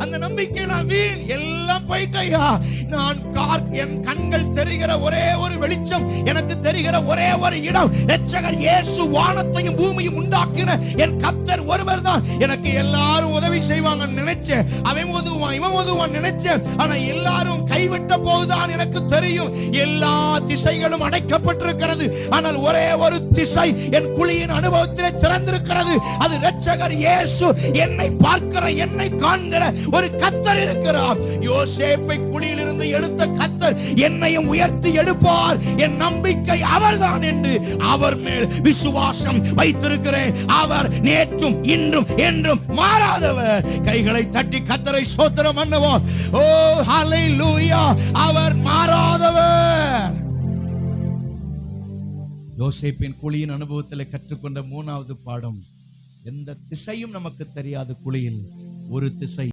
அந்த நம்பிக்கையெல்லாம் வீண், எல்லாம் போயிட்டையா. நான் என் கண்கள் தெரிகிற ஒரே ஒரு வெளிச்சம், எனக்கு தெரிகிற ஒரே ஒரு இடம், இரட்சகர் இயேசு வானத்தையும் பூமியும் உண்டாக்கின என் கர்த்தர் ஒருவர் தான். எனக்கு எல்லாரும் உதவி செய்வாங்க நினைச்சேன், அவன் உதவுவான் இவன் உதவுவான் நினைச்சேன். ஆனா எல்லாரும் கைவிட்ட போதுதான் எனக்கு தெரியும் எல்லா திசைகளும் அடைக்கப்பட்டிருக்கிறது. ஆனால் ஒரே ஒரு திசை என் குழியின் அனுபவத்திலே திறந்திருக்கிறது. அது இரட்சகர் இயேசு, என்னை பார்க்கிற என்னை காண்கிற ஒரு கர்த்தர் இருக்கிறார். யோசேப்பை குழியிலிருந்து எடுத்த கர்த்தர் என்னையும் உயர்த்தி எடுப்பார். என் நம்பிக்கை அவர்தான் என்று அவர் மேல் விசுவாசம் வைத்திருக்கிறேன். அவர் நேற்றும் இன்றும் என்றும் மாறாதவர். கைகளை தட்டி கர்த்தரை ஸ்தோத்திரம் பண்ணுவோம். ஓ ஹல்லேலூயா, அவர் மாறாதவர். யோசேப்பின் குழியின் அனுபவத்தில் கற்றுக்கொண்ட மூணாவது பாடம், எந்த திசையும் நமக்கு தெரியாத குழியில் ஒரு திசை